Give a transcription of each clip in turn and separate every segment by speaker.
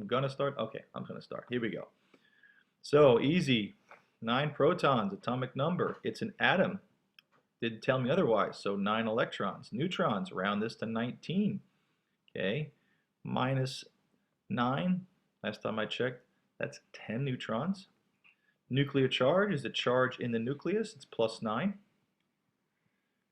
Speaker 1: gonna start? Okay, I'm gonna start. Here we go. So easy. 9 protons, atomic number. It's an atom. Didn't tell me otherwise. So 9 electrons. Neutrons, round this to 19. Okay, minus 9. Last time I checked, that's 10 neutrons. Nuclear charge is the charge in the nucleus. It's plus 9.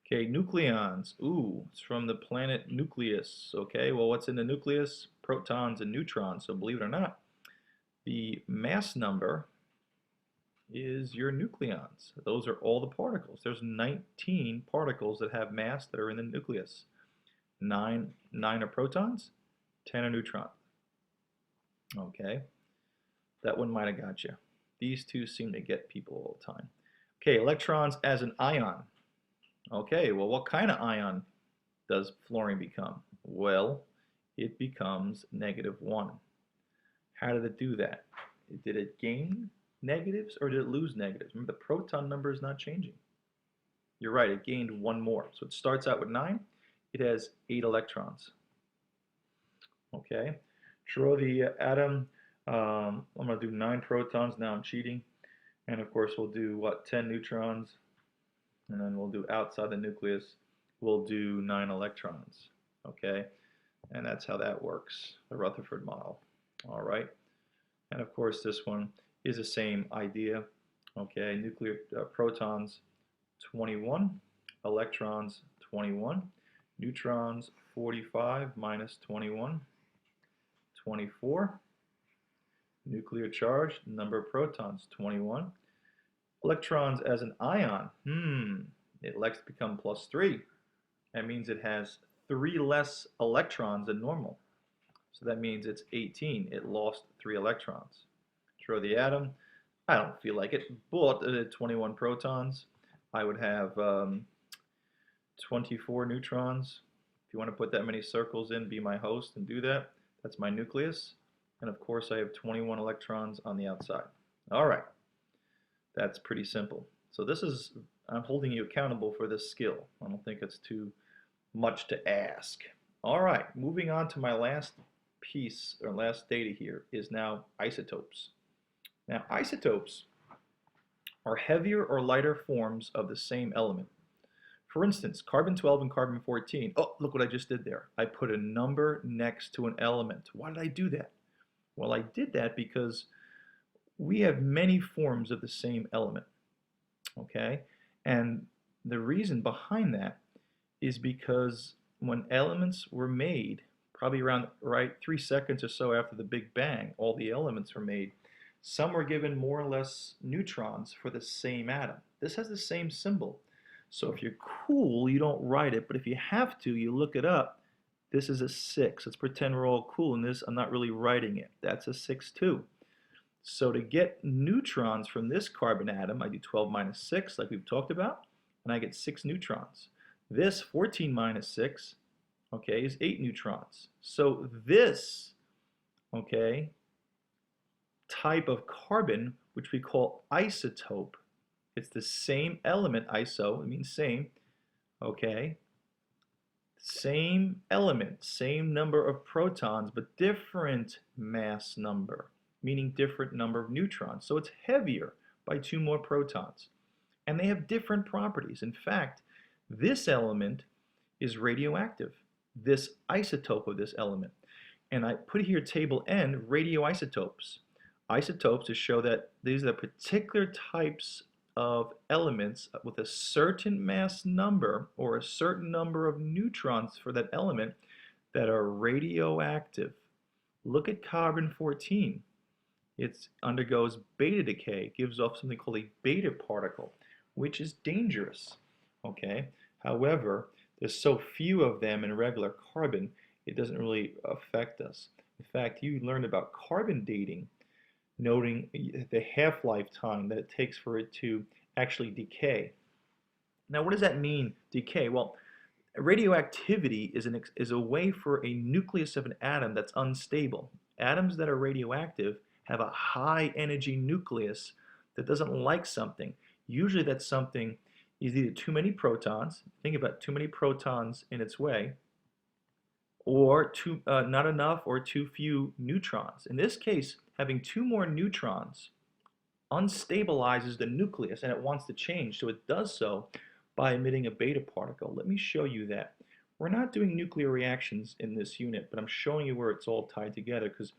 Speaker 1: Okay, nucleons. Ooh, it's from the planet Nucleus. Okay, well, what's in the nucleus? Protons and neutrons. So believe it or not, the mass number is your nucleons. Those are all the particles. There's 19 particles that have mass that are in the nucleus. 9 are protons, 10 are neutrons. Okay, that one might have got you. These two seem to get people all the time. Okay, electrons as an ion. Okay, well, what kind of ion does fluorine become? Well, it becomes -1. How did it do that? Did it gain negatives or did it lose negatives? Remember, the proton number is not changing. You're right, it gained 1 more. So it starts out with 9. It has 8 electrons. Okay, draw the atom. I'm going to do 9 protons. Now I'm cheating. And of course, we'll do, what, 10 neutrons. And then we'll do outside the nucleus, we'll do 9 electrons. Okay, and that's how that works, the Rutherford model. All right, and of course, this one is the same idea. Okay, nuclear protons 21, electrons 21, neutrons 45 minus 21, 24. Nuclear charge, number of protons 21. Electrons as an ion, it likes to become +3. That means it has 3 less electrons than normal. So that means it's 18. It lost 3 electrons. Draw the atom. I don't feel like it, but 21 protons. I would have 24 neutrons. If you want to put that many circles in, be my host and do that. That's my nucleus. And of course, I have 21 electrons on the outside. All right. That's pretty simple. So this is, I'm holding you accountable for this skill. I don't think it's too much to ask. All right, moving on to my last piece, or last data here, is now isotopes. Now, isotopes are heavier or lighter forms of the same element. For instance, carbon-12 and carbon-14. Oh, look what I just did there. I put a number next to an element. Why did I do that? Well, I did that because we have many forms of the same element, okay? And the reason behind that is because when elements were made, probably around 3 seconds or so after the Big Bang, all the elements were made, some were given more or less neutrons for the same atom. This has the same symbol. So if you're cool, you don't write it, but if you have to, you look it up. This is a 6. Let's pretend we're all cool in this. I'm not really writing it. That's a 6 too. So to get neutrons from this carbon atom, I do 12 minus 6, like we've talked about, and I get 6 neutrons. This 14 minus 6, okay, is 8 neutrons. So this, okay, type of carbon, which we call isotope, it's the same element, iso, it means same, okay, same element, same number of protons, but different mass number, meaning different number of neutrons. So it's heavier by 2 more protons. And they have different properties. In fact, this element is radioactive, this isotope of this element. And I put here table N, radioisotopes. Isotopes to show that these are the particular types of elements with a certain mass number or a certain number of neutrons for that element that are radioactive. Look at carbon-14. It undergoes beta decay, gives off something called a beta particle, which is dangerous. Okay. However, there's so few of them in regular carbon, it doesn't really affect us. In fact, you learned about carbon dating, noting the half-life time that it takes for it to actually decay. Now, what does that mean, decay? Well, radioactivity is a way for a nucleus of an atom that's unstable. Atoms that are radioactive have a high energy nucleus that doesn't like something. Usually that something is either too many protons, think about too many protons in its way, or not enough or too few neutrons. In this case, having two more neutrons unstabilizes the nucleus and it wants to change, so it does so by emitting a beta particle. Let me show you that. We're not doing nuclear reactions in this unit, but I'm showing you where it's all tied together, because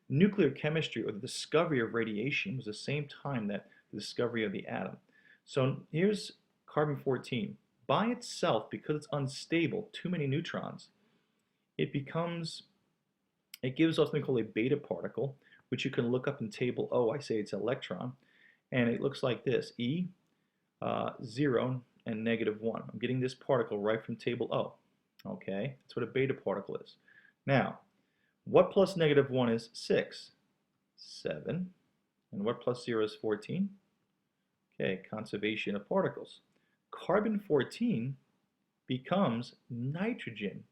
Speaker 1: nuclear chemistry, or the discovery of radiation, was the same time that the discovery of the atom. So here's carbon-14. By itself, because it's unstable, too many neutrons, it gives off something called a beta particle, which you can look up in table O. I say it's an electron, and it looks like this: E, 0, and -1. I'm getting this particle right from table O. Okay, that's what a beta particle is. Now, what plus -1 is 6? 7. And what plus 0 is 14? Okay, conservation of particles. Carbon-14 becomes nitrogen.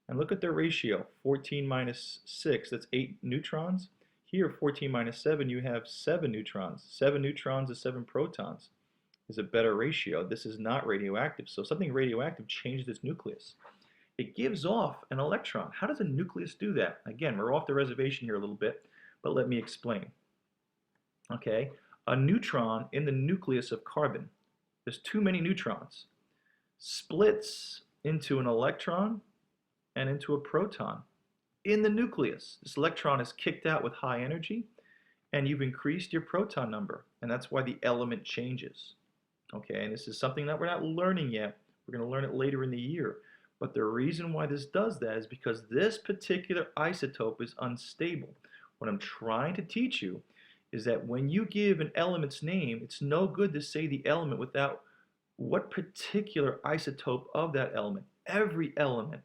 Speaker 1: And look at their ratio, 14 minus 6, that's 8 neutrons. Here, 14 minus 7, you have 7 neutrons. 7 neutrons to 7 protons is a better ratio. This is not radioactive. So something radioactive changes its nucleus. It gives off an electron. How does a nucleus do that? Again, we're off the reservation here a little bit, but let me explain. Okay, a neutron in the nucleus of carbon, there's too many neutrons, splits into an electron and into a proton. In the nucleus, this electron is kicked out with high energy, and you've increased your proton number, and that's why the element changes. Okay, and this is something that we're not learning yet. We're going to learn it later in the year. But the reason why this does that is because this particular isotope is unstable. What I'm trying to teach you is that when you give an element's name, it's no good to say the element without what particular isotope of that element. Every element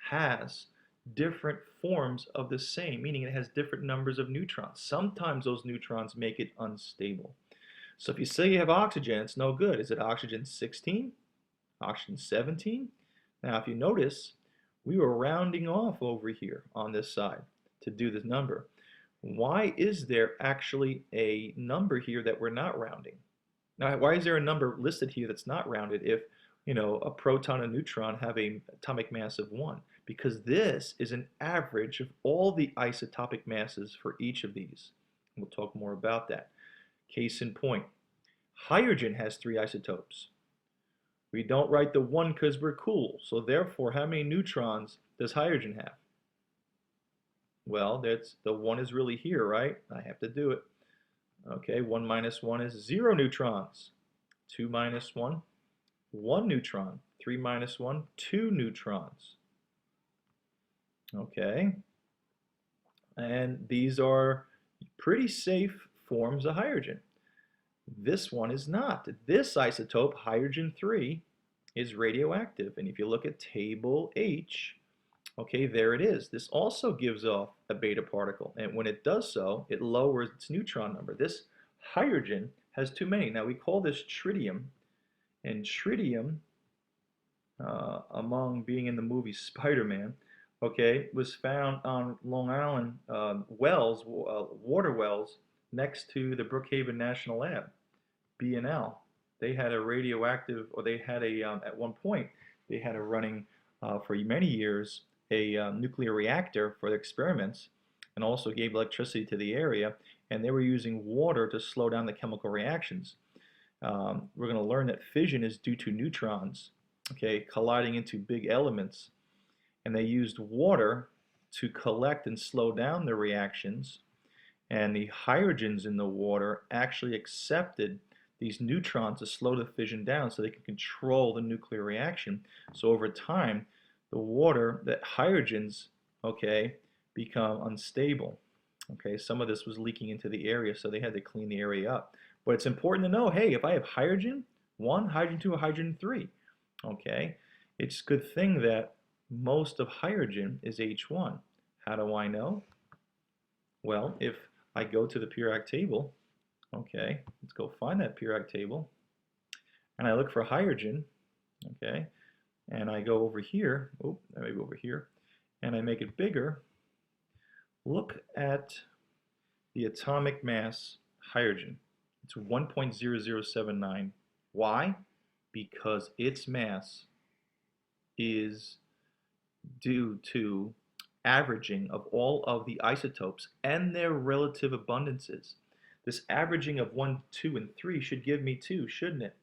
Speaker 1: has different forms of the same, meaning it has different numbers of neutrons. Sometimes those neutrons make it unstable. So if you say you have oxygen, it's no good. Is it oxygen 16? Oxygen 17? Now if you notice, we were rounding off over here on this side to do this number. Why is there actually a number here that we're not rounding? Now why is there a number listed here that's not rounded if, you know, a proton and neutron have an atomic mass of 1? Because this is an average of all the isotopic masses for each of these. We'll talk more about that. Case in point, hydrogen has 3 isotopes. We don't write the 1 because we're cool. So therefore, how many neutrons does hydrogen have? Well, that's the 1 is really here, right? I have to do it. Okay, 1 minus 1 is 0 neutrons. 2 minus 1, 1 neutron. 3 minus 1, 2 neutrons. Okay, and these are pretty safe forms of hydrogen. This one is not. This isotope, hydrogen 3, is radioactive. And if you look at table H, okay, there it is. This also gives off a beta particle. And when it does so, it lowers its neutron number. This hydrogen has too many. Now we call this tritium. And tritium, among being in the movie Spider-Man, okay, was found on Long Island wells, water wells, next to the Brookhaven National Lab, B&L. They had a radioactive, or they had a, at one point, they had a running for many years, a nuclear reactor for the experiments, and also gave electricity to the area, and they were using water to slow down the chemical reactions. We're going to learn that fission is due to neutrons, okay, colliding into big elements, and they used water to collect and slow down the reactions, and the hydrogens in the water actually accepted these neutrons to slow the fission down so they can control the nuclear reaction. So over time, the water, the hydrogens, okay, become unstable. Okay, some of this was leaking into the area, so they had to clean the area up. But it's important to know, hey, if I have hydrogen 1, hydrogen 2, or hydrogen 3, okay, it's a good thing that most of hydrogen is H1. How do I know? Well, if I go to the periodic table, okay, let's go find that periodic table, and I look for hydrogen, okay, and I go over here, maybe over here, and I make it bigger. Look at the atomic mass hydrogen. It's 1.0079. Why? Because its mass is due to averaging of all of the isotopes and their relative abundances. This averaging of 1, 2, and 3 should give me 2, shouldn't it?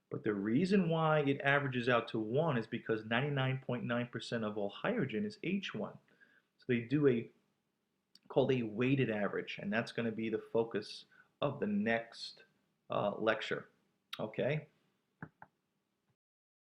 Speaker 1: But the reason why it averages out to 1 is because 99.9% of all hydrogen is H1. So they do a called a weighted average, and that's going to be the focus of the next lecture. Okay,